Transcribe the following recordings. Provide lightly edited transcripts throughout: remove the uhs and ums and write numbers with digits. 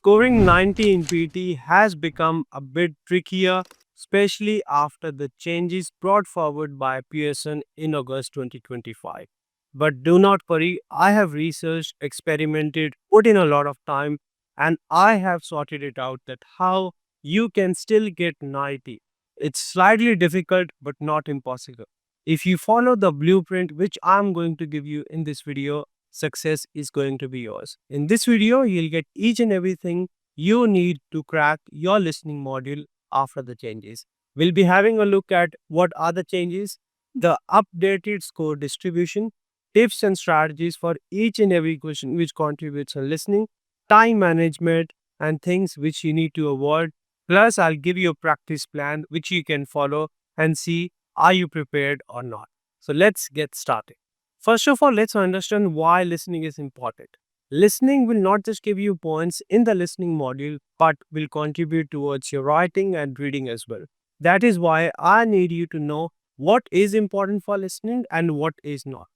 Scoring 90 in PT has become a bit trickier, especially after the changes brought forward by Pearson in August 2025. But do not worry, I have researched, experimented, put in a lot of time, and I have sorted it out that how you can still get 90. It's slightly difficult but not impossible. If you follow the blueprint which I'm going to give you in this video, success is going to be yours. In this video, you'll get each and everything you need to crack your listening module after the changes. We'll be having a look at what are the changes, the updated score distribution, tips and strategies for each and every question which contributes in listening, time management, and things which you need to avoid. Plus, I'll give you a practice plan which you can follow and see are you prepared or not. So let's get started. First of all, let's understand why listening is important. Listening will not just give you points in the listening module, but will contribute towards your writing and reading as well. That is why I need you to know what is important for listening and what is not.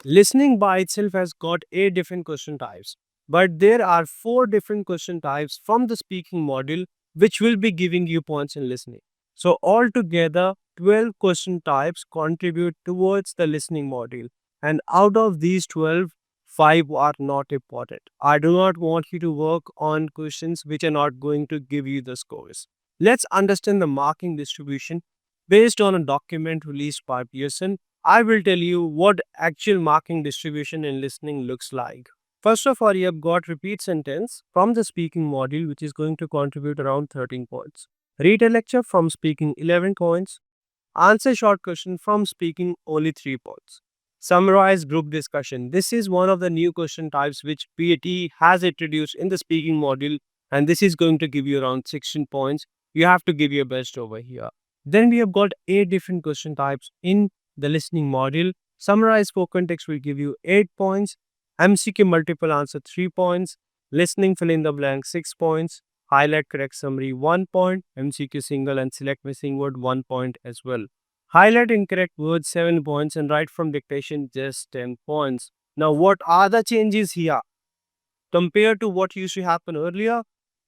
Listening by itself has got 8 different question types, but there are 4 different question types from the speaking module which will be giving you points in listening. So altogether, 12 question types contribute towards the listening module, and out of these 12, 5 are not important. I do not want you to work on questions which are not going to give you the scores. Let's understand the marking distribution based on a document released by Pearson. I will tell you what actual marking distribution in listening looks like. First of all, you have got repeat sentence from the speaking module, which is going to contribute around 13 points. Read a lecture from speaking 11 points. Answer short question from speaking only 3 points. Summarize group discussion. This is one of the new question types which PAT has introduced in the speaking module, and this is going to give you around 16 points. You have to give your best over here. Then we have got 8 different question types in the listening module. Summarize spoken text will give you 8 points. MCQ multiple answer 3 points. Listening fill in the blank 6 points. Highlight correct summary 1 point. MCQ single and select missing word 1 point as well. Highlight incorrect words 7 points and write from dictation just 10 points. Now what are the changes here? Compared to what used to happen earlier,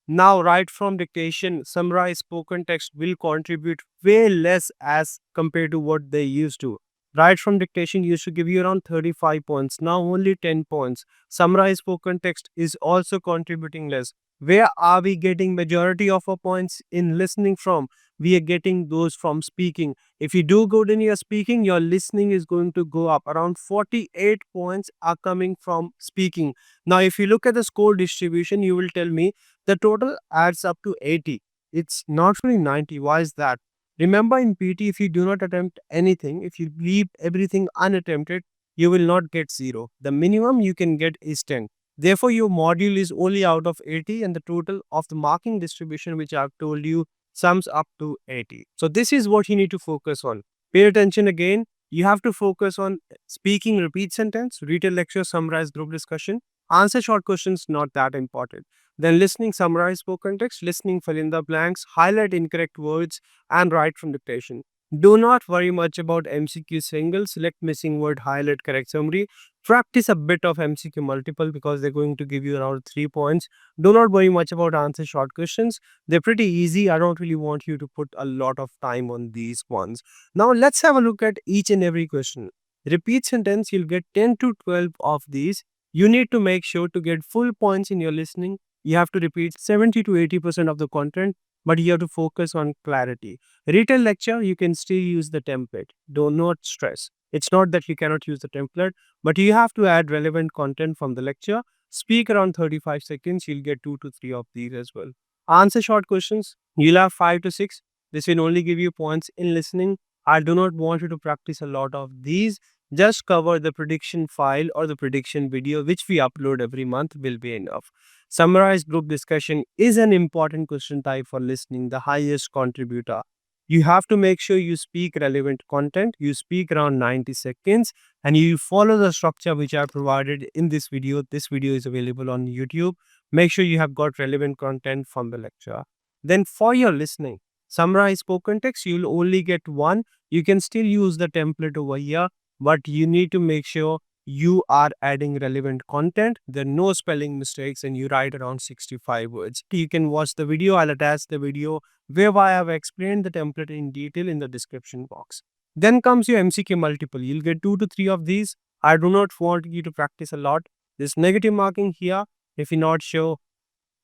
now write from dictation, summarize spoken text will contribute way less as compared to what they used to. Write from dictation used to give you around 35 points, now only 10 points. Summarize spoken text is also contributing less. Where are we getting majority of our points in listening from? We are getting those from speaking. If you do good in your speaking, your listening is going to go up. Around 48 points are coming from speaking. Now, if you look at the score distribution, you will tell me the total adds up to 80. It's not really 90. Why is that? Remember in PT, if you do not attempt anything, if you leave everything unattempted, you will not get 0. The minimum you can get is 10. Therefore, your module is only out of 80 and the total of the marking distribution which I've told you sums up to 80. So this is what you need to focus on. Pay attention again. You have to focus on speaking repeat sentence, read a lecture, summarize group discussion. Answer short questions, not that important. Then listening, summarize spoken text, listening, fill in the blanks, highlight incorrect words, and write from dictation. Do not worry much about MCQ single, select missing word, highlight correct summary. Practice a bit of MCQ multiple because they're going to give you around 3 points. Do not worry much about answer short questions. They're pretty easy. I don't really want you to put a lot of time on these ones. Now let's have a look at each and every question. Repeat sentence, you'll get 10 to 12 of these. You need to make sure to get full points in your listening. You have to repeat 70 to 80% of the content, but you have to focus on clarity. Read a lecture, you can still use the template. Do not stress. It's not that you cannot use the template, but you have to add relevant content from the lecture. Speak around 35 seconds, you'll get 2 to 3 of these as well. Answer short questions, you'll have 5 to 6. This will only give you points in listening. I do not want you to practice a lot of these. Just cover the prediction file or the prediction video which we upload every month will be enough. Summarize group discussion is an important question type for listening, the highest contributor. You have to make sure you speak relevant content, you speak around 90 seconds, and you follow the structure which I provided in this video. This video is available on YouTube. Make sure you have got relevant content from the lecture. Then for your listening, summarize spoken text, you will only get one. You can still use the template over here, but you need to make sure you are adding relevant content. There are no spelling mistakes and you write around 65 words. You can watch the video. I'll attach the video whereby I have explained the template in detail in the description box. Then comes your MCQ multiple. You'll get 2 to 3 of these. I do not want you to practice a lot. There's negative marking here. If you're not sure,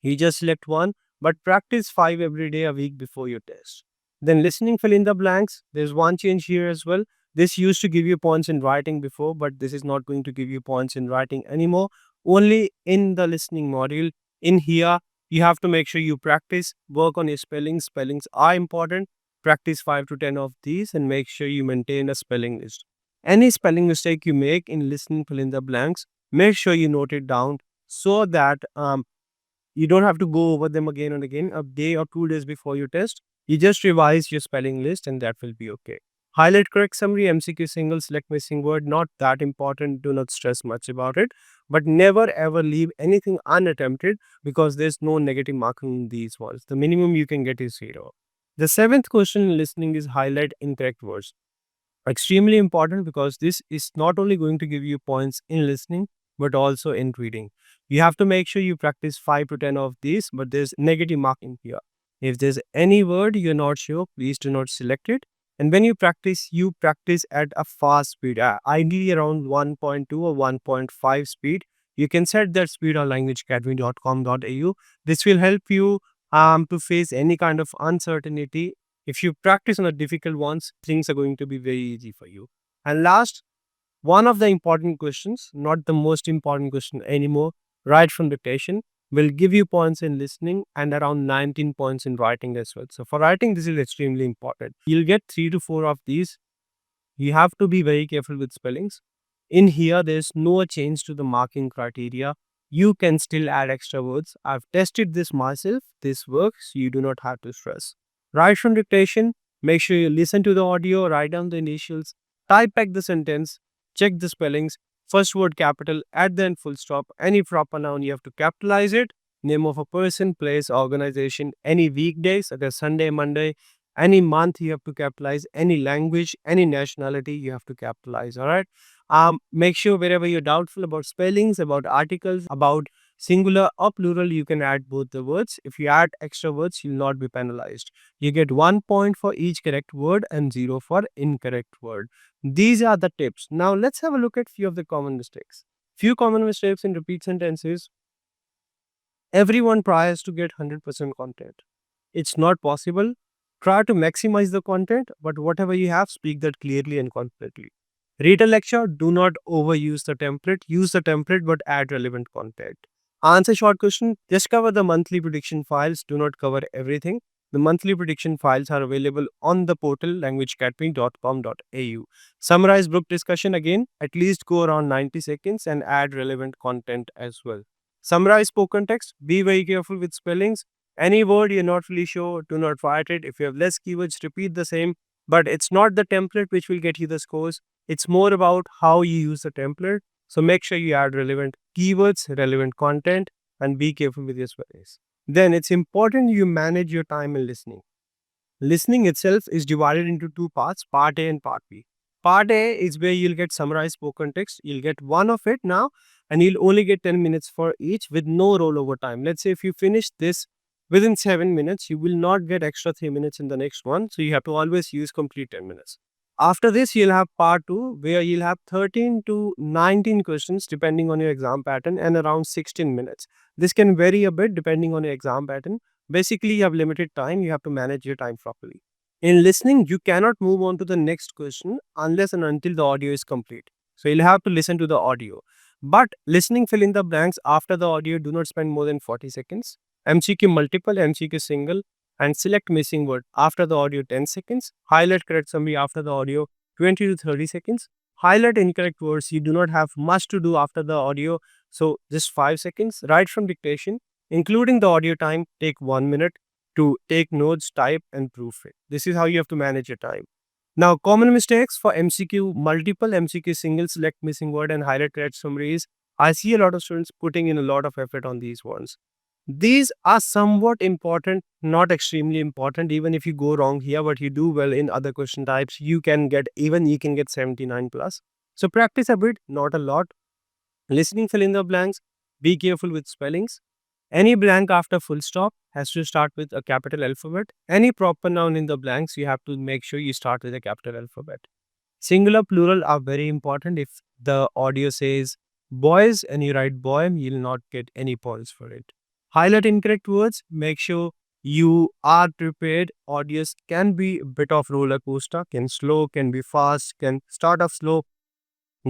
you just select one, but practice 5 every day a week before your test. Then listening, fill in the blanks. There's one change here as well. This used to give you points in writing before, but this is not going to give you points in writing anymore. Only in the listening module. In here, you have to make sure you practice, work on your spellings. Spellings are important. Practice 5 to 10 of these and make sure you maintain a spelling list. Any spelling mistake you make in listening, fill in the blanks, make sure you note it down so that you don't have to go over them again and again a day or 2 days before your test. You just revise your spelling list and that will be okay. Highlight correct summary, MCQ single, select missing word, not that important. Do not stress much about it. But never ever leave anything unattempted because there's no negative marking in these ones. The minimum you can get is 0. The seventh question in listening is highlight incorrect words. Extremely important because this is not only going to give you points in listening but also in reading. You have to make sure you practice 5 to 10 of these, but there's negative marking here. If there's any word you're not sure, please do not select it. And when you practice at a fast speed, ideally around 1.2 or 1.5 speed. You can set that speed on languageacademy.com.au. This will help you to face any kind of uncertainty. If you practice on the difficult ones, things are going to be very easy for you. And last, one of the important questions, not the most important question anymore, right from dictation, will give you points in listening and around 19 points in writing as well. So for writing, this is extremely important. You'll get 3 to 4 of these. You have to be very careful with spellings. In here, there's no change to the marking criteria. You can still add extra words. I've tested this myself. This works. You do not have to stress. Write from dictation. Make sure you listen to the audio, write down the initials, type back the sentence, check the spellings. First word capital, at the end full stop. Any proper noun you have to capitalize it. Name of a person, place, organization. Any weekdays, such as Sunday, Monday. Any month you have to capitalize. Any language, any nationality you have to capitalize. All right. Make sure wherever you're doubtful about spellings, about articles, about singular or plural, you can add both the words. If you add extra words, you'll not be penalized. You get 1 point for each correct word and 0 for incorrect word. These are the tips. Now let's have a look at few of the common mistakes. Few common mistakes in repeat sentences. Everyone tries to get 100% content. It's not possible. Try to maximize the content, but whatever you have, speak that clearly and confidently. Read a lecture, do not overuse the template. Use the template but add relevant content. Answer short question, just cover the monthly prediction files, do not cover everything. The monthly prediction files are available on the portal languageacademy.com.au. Summarize book discussion again, at least go around 90 seconds and add relevant content as well. Summarize spoken text, be very careful with spellings. Any word you're not really sure, do not write it. If you have less keywords, repeat the same. But it's not the template which will get you the scores. It's more about how you use the template. So make sure you add relevant keywords, relevant content, and be careful with your spellings. Then it's important you manage your time in listening. Listening itself is divided into 2 parts, part A and part B. Part A is where you'll get summarized spoken text. You'll get one of it now, and you'll only get 10 minutes for each with no rollover time. Let's say if you finish this within 7 minutes, you will not get extra 3 minutes in the next one. So you have to always use complete 10 minutes. After this, you'll have part 2 where you'll have 13 to 19 questions depending on your exam pattern and around 16 minutes. This can vary a bit depending on your exam pattern. Basically, you have limited time. You have to manage your time properly. In listening, you cannot move on to the next question unless and until the audio is complete. So you'll have to listen to the audio. But listening, fill in the blanks after the audio. Do not spend more than 40 seconds. MCQ multiple, MCQ single, and select missing word after the audio 10 seconds. Highlight correct summary after the audio 20 to 30 seconds. Highlight incorrect words. You do not have much to do after the audio. So just 5 seconds. Write from dictation. Including the audio time, take 1 minute to take notes, type and proofread. This is how you have to manage your time. Now, common mistakes for MCQ multiple, MCQ single, select missing word and highlight correct summaries. I see a lot of students putting in a lot of effort on these ones. These are somewhat important, not extremely important. Even if you go wrong here, but you do well in other question types, you can get 79 plus. So practice a bit, not a lot. Listening, fill in the blanks. Be careful with spellings. Any blank after full stop has to start with a capital alphabet. Any proper noun in the blanks, you have to make sure you start with a capital alphabet. Singular, plural are very important. If the audio says boys and you write boy, you'll not get any points for it. Highlight incorrect words. Make sure you are prepared. Audios can be a bit of roller coaster, can slow, can be fast, can start off slow,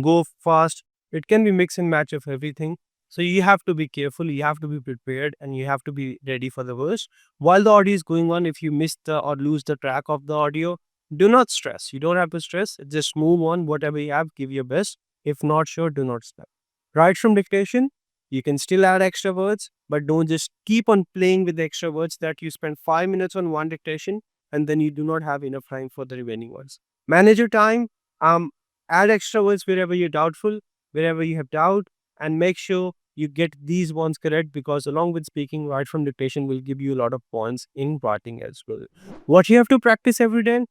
go fast. It can be mix and match of everything. So you have to be careful, you have to be prepared, and you have to be ready for the worst. While the audio is going on, if you miss the or lose the track of the audio, do not stress. You don't have to stress. Just move on. Whatever you have, give your best. If not sure, do not stop. Right from dictation, you can still add extra words, but don't just keep on playing with the extra words that you spend 5 minutes on one dictation and then you do not have enough time for the remaining ones. Manage your time. Um, Add extra words wherever you're doubtful, wherever you have doubt, and make sure you get these ones correct because along with speaking, right from dictation will give you a lot of points in writing as well. What you have to practice every day: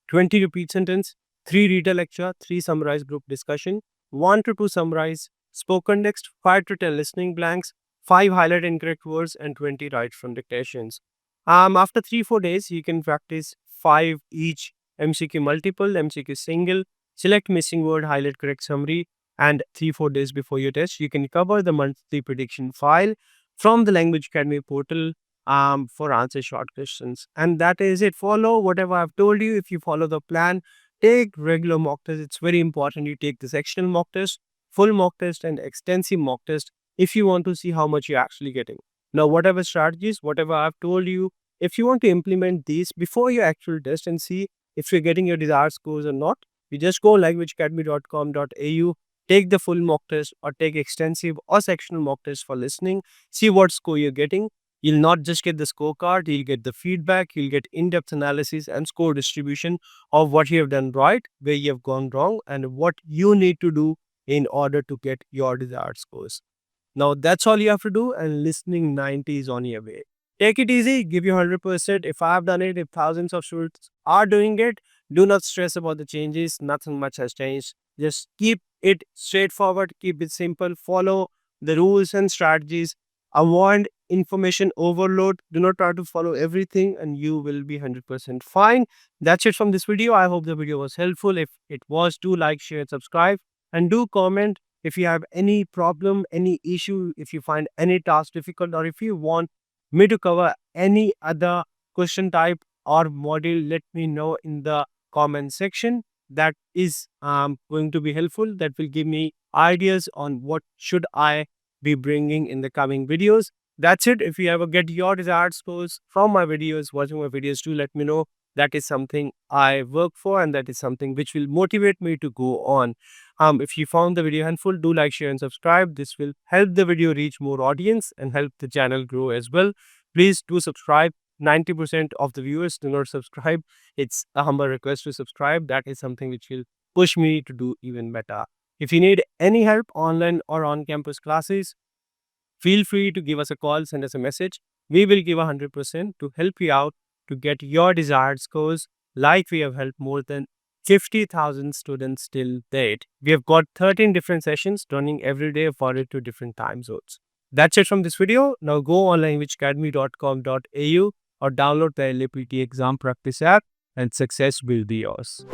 20 repeat sentence, 3 read a lecture, 3 summarize group discussion, 1 to 2 summarize spoken text, 5 to 10 listening blanks, 5 highlight incorrect words, and 20 write from dictations. After 3-4 days, you can practice 5 each: MCQ multiple, MCQ single, select missing word, highlight correct summary, and 3-4 days before your test, you can cover the monthly prediction file from the Language Academy portal for answer short questions. And that is it. Follow whatever I've told you. If you follow the plan, take regular mock test. It's very important you take the sectional mock test, full mock test, and extensive mock test if you want to see how much you're actually getting. Now, whatever strategies, whatever I've told you, if you want to implement these before your actual test and see if you're getting your desired scores or not, you just go languageacademy.com.au, take the full mock test or take extensive or sectional mock test for listening, see what score you're getting. You'll not just get the scorecard, you'll get the feedback, you'll get in-depth analysis and score distribution of what you have done right, where you have gone wrong, and what you need to do in order to get your desired scores. Now that's all you have to do, and listening 90 is on your way. Take it easy, give you 100%. If I've done it, if thousands of students are doing it, do not stress about the changes. Nothing much has changed. Just keep it straightforward, keep it simple, follow the rules and strategies, avoid information overload. Do not try to follow everything, and you will be 100% fine. That's it from this video. I hope the video was helpful. If it was, do like, share, and subscribe, and do comment if you have any problem, any issue, if you find any task difficult, or if you want me to cover any other question type or module, let me know in the comment section. That is going to be helpful. That will give me ideas on what should I be bringing in the coming videos. That's it. If you ever get your desired scores from my videos, watching my videos, do let me know. That is something I work for, and that is something which will motivate me to go on. If you found the video helpful, do like, share, and subscribe. This will help the video reach more audience and help the channel grow as well. Please do subscribe. 90% of the viewers do not subscribe. It's a humble request to subscribe. That is something which will push me to do even better. If you need any help online or on campus classes, feel free to give us a call, send us a message. We will give 100% to help you out to get your desired scores, like we have helped more than 50,000 students till date. We have got 13 different sessions running every day for it to different time zones. That's it from this video. Now go on languageacademy.com.au or download the LAPT exam practice app, and success will be yours.